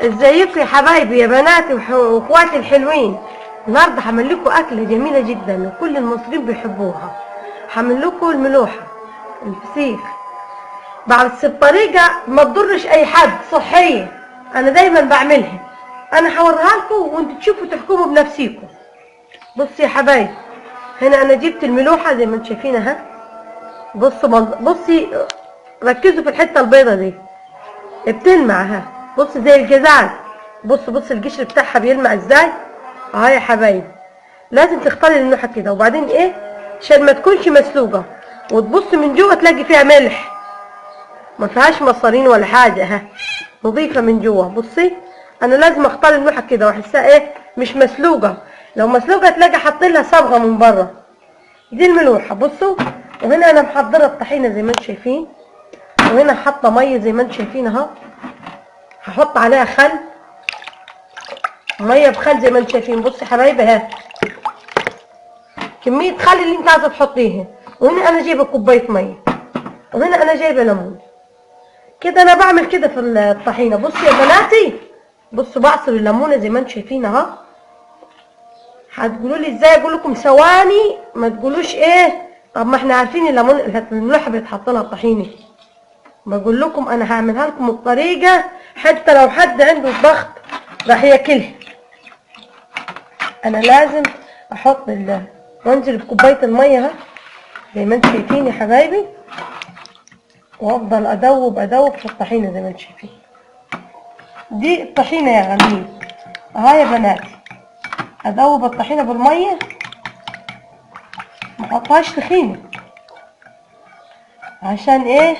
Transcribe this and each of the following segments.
ازيكم يا حبايبي يا بناتي واخواتي الحلوين. النهارده هعمل لكم اكله جميله جدا وكل المصريين بيحبوها. هعمل لكم الملوحه الفسيخ بس بطريقه ما تضرش اي حد، صحيه. انا دايما بعملها. انا هوريها لكم وانتوا تشوفوا تحكموا بنفسيكم. بصي يا حبايبي، هنا انا جبت الملوحه زي ما انتم شايفينها اهي. بصي ركزوا في الحته البيضه دي، بتلمع اهي. بص زي الجزاز. بص القشر بتاعها بيلمع ازاي اهي يا حبايبي. لازم تختاري الملوحه كده، وبعدين ايه عشان ما تكونش مسلوقه، وتبص من جوه تلاقي فيها ملح، ما فيهاش مصارين ولا حاجه اهي، نظيفه من جوه. بصي انا لازم اختار الملوحه كده واحسها ايه مش مسلوقه. لو مسلوقه تلاقي حاطين لها صبغه من بره. دي الملوحه. بصوا، وهنا انا محضره الطحينه زي ما انتم شايفين، وهنا حاطه ميه زي ما انتم شايفين اهو. هحط عليها خل، ميه بخل زي ما انتم شايفين. بصي يا حبايبي اهي كميه خل اللي انت عايزه تحطيها. وهنا انا جايبه كوبايه ميه، وهنا انا جايبه ليمون. كده انا بعمل كده في الطحينه. بصوا يا بناتي، بصوا بعصر الليمونه زي ما انتم شايفين اهو. هتقولوا لي ازاي؟ اقول لكم ثواني، ما تقولوش ايه. طب ما احنا عارفين الليمون الملوحه بيتحط لها طحينه. بقول لكم انا هعملها لكم الطريقه حتى لو حد عنده ضغط راح ياكلها. انا لازم احط وانزل بكوبايه الميه اهي زي ما انتم شايفين يا حبايبي، وافضل ادوب في الطحينه زي ما انتم شايفين. دي الطحينه يا غاليين اهي يا بناتي. ادوب الطحينه بالميه، ما احطهاش تخينه عشان ايه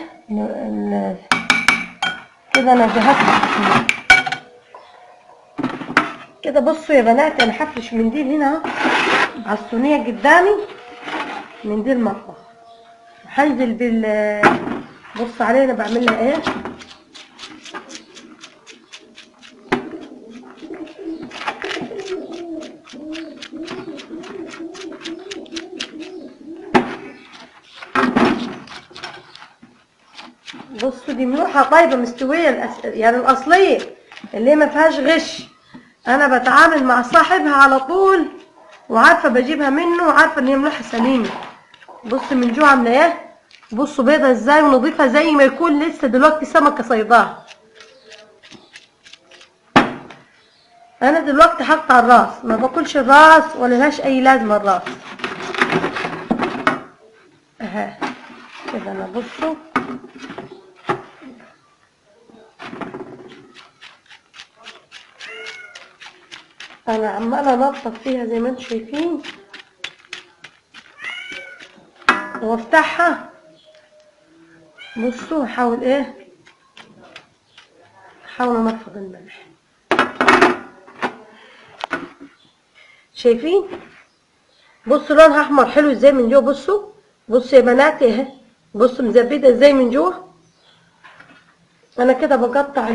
كده انا جهزت الطحينه كده. بصوا يا بنات، انا هفرش منديل هنا اهو على الصينيه قدامي، منديل مطبخ. هنزل بص عليه انا بعمل لها ايه. بصوا دي ملوحه طيبه مستويه يعني الاصليه اللي ما فيهاش غش. انا بتعامل مع صاحبها على طول، وعارفه بجيبها منه، وعارفه ان هي ملوحه سليمه. بص من جوه عامله ايه. بصوا بيضه ازاي ونضيفه زي ما يكون لسه دلوقتي سمكه صيداها. انا دلوقتي حاطه الراس، ما باكلش الراس ولا لهاش اي لازمه الراس اهي كده. انا بصوا انا عماله انضف فيها زي ما انتم شايفين وافتحها. بصوا احاول احاول انفض الملح. شايفين؟ بصوا لونها احمر حلو ازاي من جوه. بصوا يا بناتي اهي. بصوا مزبده ازاي من جوه. انا كده بقطع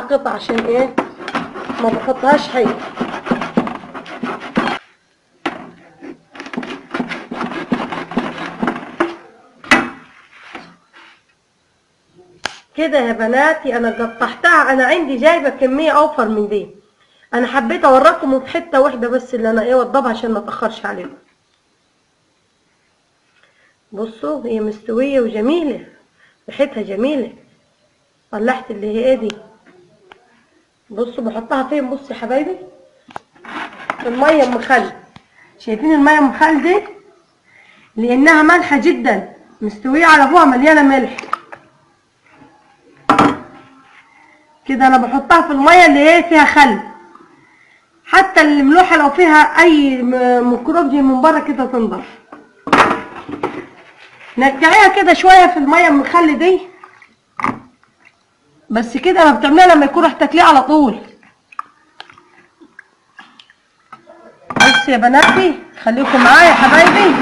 قطع عشان ما بحطهاش حي. كده يا بناتي انا قطعتها. انا عندي جايبه كميه اوفر من دي. انا حبيت اوريكم في حته واحده بس اللي انا اوضبها عشان ما اتاخرش عليكم. بصوا هي مستويه وجميله، ريحتها جميله. طلعت اللي هي دي. بصوا بحطها فين. بصوا يا حبايبي في الميه ام خل. شايفين الميه ام خل دي لانها مالحه جدا، مستويه على ابوها، مليانه ملح. كده انا بحطها في الميه اللي فيها خل. حتى الملوحه لو فيها اي ميكروب جاي من بره كده تنضف. نرجعيها كده شويه في الميه ام خل دي بس كده. ما بتعمليها لما يكون رح تاكليه على طول. بصوا يا بناتي خليكم معايا يا حبايبي،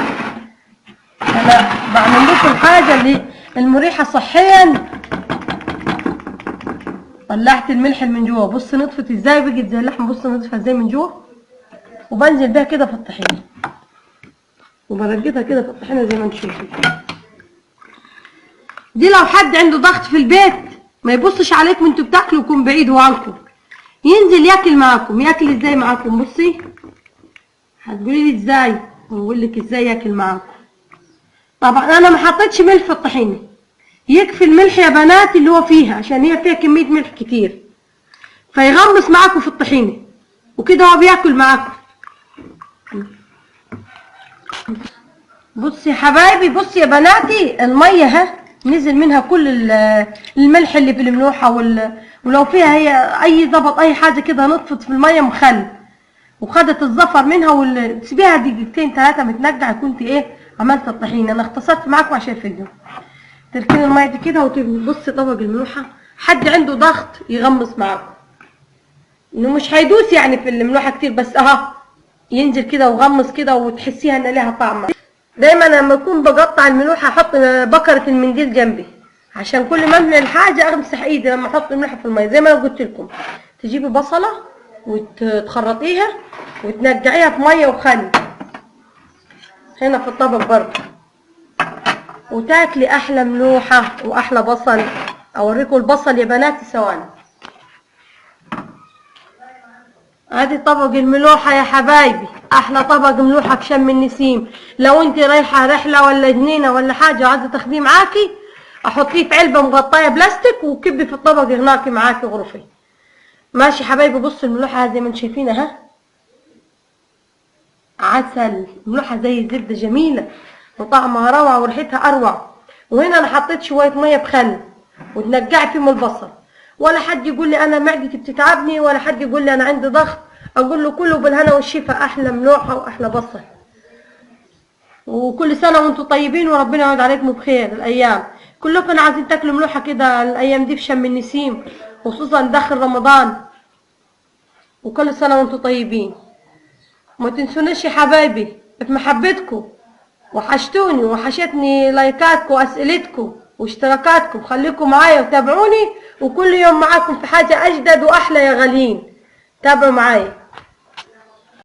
انا بعمل لكم الحاجه اللي المريحه صحيا. طلعت الملح من جوه. بص نطفت ازاي، بقت زي اللحمه. بص نطفت ازاي من جوه، وبنزل بيها كده في الطحينه وبرجتها كده في الطحينه زي ما انتم شايفين. دي لو حد عنده ضغط في البيت ما يبصش عليكم انتوا بتاكلوا ويكون بعيد عنكم، ينزل ياكل معاكم. ياكل ازاي معاكم؟ بصي هتقولي لي ازاي، واقول لك ازاي ياكل معاكم. طبعا انا ما حطيتش ملح في الطحينه، يكفي الملح يا بنات اللي هو فيها، عشان هي فيها كميه ملح كتير، فيغمس معاكم في الطحينه وكده هو بياكل معاكم. بصي يا حبايبي، بصي يا بناتي، الميه ها نزل منها كل الملح اللي في الملوحه ولو فيها هي اي ضبط اي حاجه كده نطفت في الميه مخل، وخدت الزفر منها تسيبيها دقيقتين 3 متنجعه، كنت ايه عملت الطحينه. انا اختصرت معاكم عشان الفيديو. تركين الميه دي كده وتبصي طبق الملوحه، حد عنده ضغط يغمس معاكم، انه مش هيدوس يعني في الملوحه كتير، بس ينزل كده وغمس كده وتحسيها ان ليها طعم. دايما لما اكون بقطع الملوحه احط بكره المنديل جنبي، عشان كل ما املى الحاجه امسح ايدي لما احط الملوحه في الميه. زي ما انا قلت لكم، تجيبي بصله وتخرطيها وتنقعيها في ميه وخل هنا في الطبق برضه، وتاكلي احلى ملوحه واحلى بصل. اوريكم البصل يا بناتي ثواني. ادي طبق الملوحه يا حبايبي، احلى طبق ملوحه في شم النسيم. لو انت رايحه رحله ولا جنينه ولا حاجه وعايزه تاخديه معاكي، احطيه في علبه مغطيه بلاستيك وكبي في الطبق هناك معاكي غرفي. ماشي حبايبي. بصوا الملوحه زي ما انتم شايفينها، عسل. ملوحه زي الزبده، جميله وطعمها روعه وريحتها اروع. وهنا انا حطيت شويه ميه بخل وتنقعي فيهم البصل. ولا حد يقول لي انا معدتي بتتعبني، ولا حد يقول لي انا عندي ضغط، اقول له كله بالهنا والشفا. احلى ملوحه واحلى بصل. وكل سنه وانتم طيبين، وربنا يعود عليكم بخير الايام. كلكم عايزين تاكلوا ملوحه كده الايام دي في شم النسيم، خصوصا داخل رمضان. وكل سنه وانتم طيبين. ما تنسوناش يا حبايبي في محبتكم، وحشتوني وحشتني لايكاتكم واسئلتكم واشتراكاتكم. خليكم معايا وتابعوني، وكل يوم معاكم في حاجه اجدد واحلى يا غاليين. تابعوا معايا.